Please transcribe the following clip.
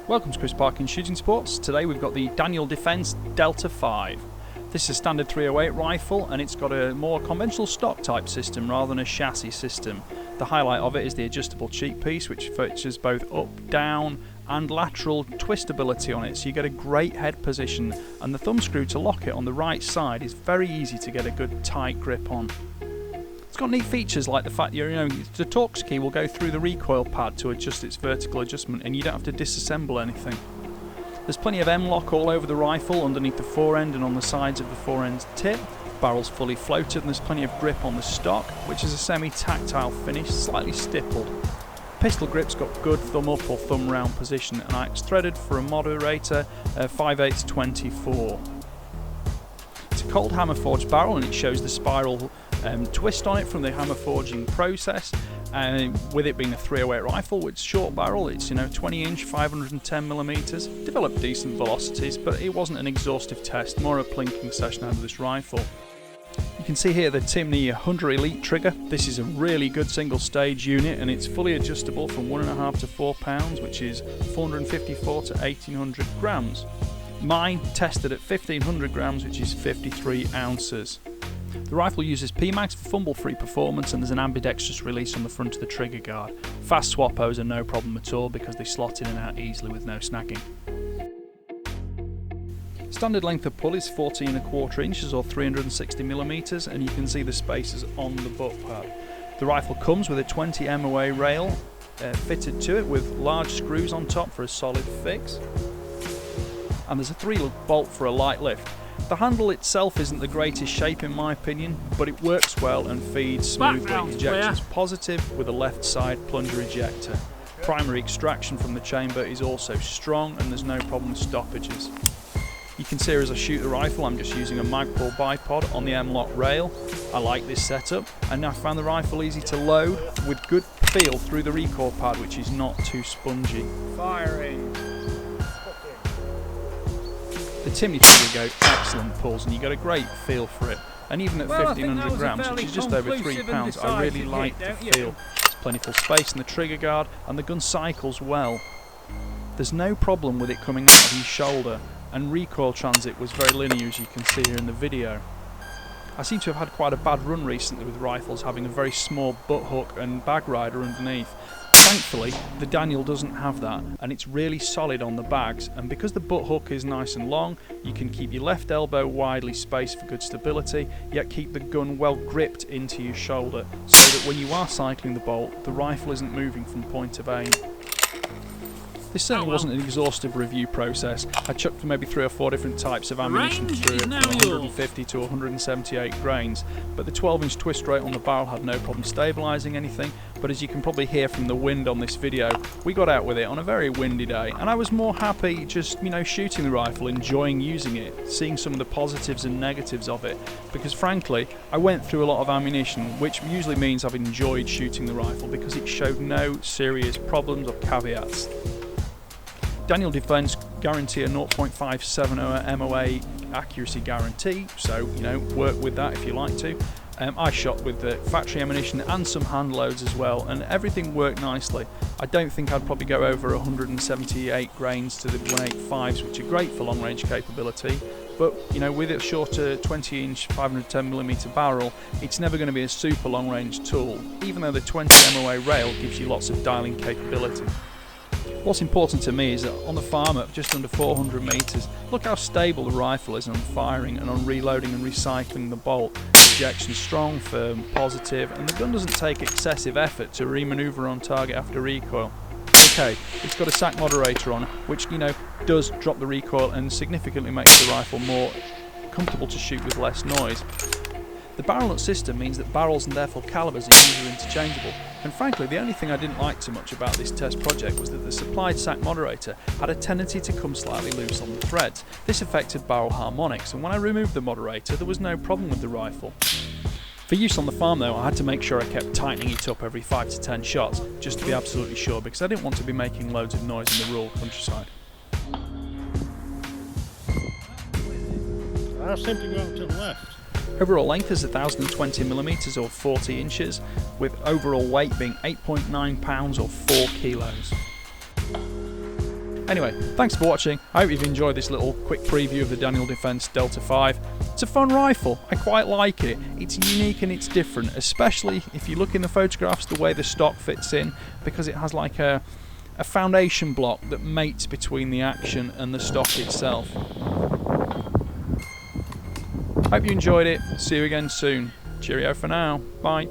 Welcome to Chris Parkin Shooting Sports. Today we've got the Daniel Defense Delta 5. This is a standard 308 rifle and it's got a more conventional stock type system rather than a chassis system. The highlight of it is the adjustable cheek piece, which features both up, down and lateral twistability on it, so you get a great head position, and the thumb screw to lock it on the right side is very easy to get a good tight grip on. It's got neat features like the fact the Torx key will go through the recoil pad to adjust its vertical adjustment and you don't have to disassemble anything. There's plenty of M.O.A all over the rifle, underneath the forend and on the sides of the forend tip. Barrel's fully floated and there's plenty of grip on the stock, which is a semi-tactile finish, slightly stippled. Pistol grip's got good thumb up or thumb round position, and it's threaded for a moderator 5/8 24. It's a cold hammer forged barrel and it shows the spiral twist on it from the hammer forging process. With it being a 308 rifle with short barrel, it's 20 inch 510mm, developed decent velocities, but it wasn't an exhaustive test, more a plinking session out of this rifle. You can see here the Timney Hunter Elite trigger. This is a really good single stage unit and it's fully adjustable from 1.5 to 4 pounds, which is 454 to 1800 grams. Mine tested at 1500 grams, which is 53 ounces. The rifle uses PMags for fumble-free performance and there's an ambidextrous release on the front of the trigger guard. Fast swap-os are no problem at all because they slot in and out easily with no snagging. Standard length of pull is 14¼ inches or 360mm, and you can see the spacers on the butt pad. The rifle comes with a 20 M.O.A rail fitted to it with large screws on top for a solid fix, and there's a 3-lug bolt for a light lift. The handle itself isn't the greatest shape in my opinion, but it works well and feeds smoothly. Ejection's positive with a left side plunger ejector. Primary extraction from the chamber is also strong and there's no problem with stoppages. You can see as I shoot the rifle I'm just using a Magpul bipod on the M.O.A rail. I like this setup and I found the rifle easy to load with good feel through the recoil pad, which is not too spongy. Firing. The Timney trigger go excellent pulls and you get a great feel for it, and even at 1500 grams, which is just over 3 pounds, I really like the feel. There's plentiful space in the trigger guard and the gun cycles well. There's no problem with it coming out of your shoulder, and recoil transit was very linear, as you can see here in the video. I seem to have had quite a bad run recently with rifles having a very small butt hook and bag rider underneath. Thankfully the Daniel doesn't have that and it's really solid on the bags, and because the butt hook is nice and long you can keep your left elbow widely spaced for good stability, yet keep the gun well gripped into your shoulder so that when you are cycling the bolt the rifle isn't moving from point of aim. This certainly wasn't an exhaustive review process. I chucked maybe 3 or 4 different types of ammunition through it, from 150 to 178 grains, but the 12-inch twist rate on the barrel had no problem stabilising anything. But as you can probably hear from the wind on this video, we got out with it on a very windy day, and I was more happy just shooting the rifle, enjoying using it, seeing some of the positives and negatives of it, because frankly I went through a lot of ammunition, which usually means I've enjoyed shooting the rifle because it showed no serious problems or caveats. Daniel Defense guarantee a 0.570 M.O.A accuracy guarantee, so work with that if you like to. I shot with the factory ammunition and some hand loads as well, and everything worked nicely. I don't think I'd probably go over 178 grains to the 185s, which are great for long range capability, but with a shorter 20 inch 510mm barrel it's never going to be a super long range tool, even though the 20 M.O.A rail gives you lots of dialing capability. What's important to me is that on the farm at just under 400 metres, look how stable the rifle is on firing and on reloading and recycling the bolt. Ejection strong, firm, positive, and the gun doesn't take excessive effort to re-manoeuvre on target after recoil. Okay, it's got a sack moderator on, which does drop the recoil and significantly makes the rifle more comfortable to shoot with less noise. The barrel nut system means that barrels and therefore calibers are user interchangeable, and frankly the only thing I didn't like too much about this test project was that the supplied sack moderator had a tendency to come slightly loose on the threads. This affected barrel harmonics, and when I removed the moderator there was no problem with the rifle. For use on the farm though, I had to make sure I kept tightening it up every 5 to 10 shots just to be absolutely sure, because I didn't want to be making loads of noise in the rural countryside. I seem to go to the left. Overall length is 1020mm or 40 inches, with overall weight being 8.9 pounds or 4 kilos. Anyway, thanks for watching. I hope you've enjoyed this little quick preview of the Daniel Defense Delta 5. It's a fun rifle. I quite like it. It's unique and it's different, especially if you look in the photographs the way the stock fits in, because it has like a foundation block that mates between the action and the stock itself. Hope you enjoyed it. See you again soon. Cheerio for now. Bye.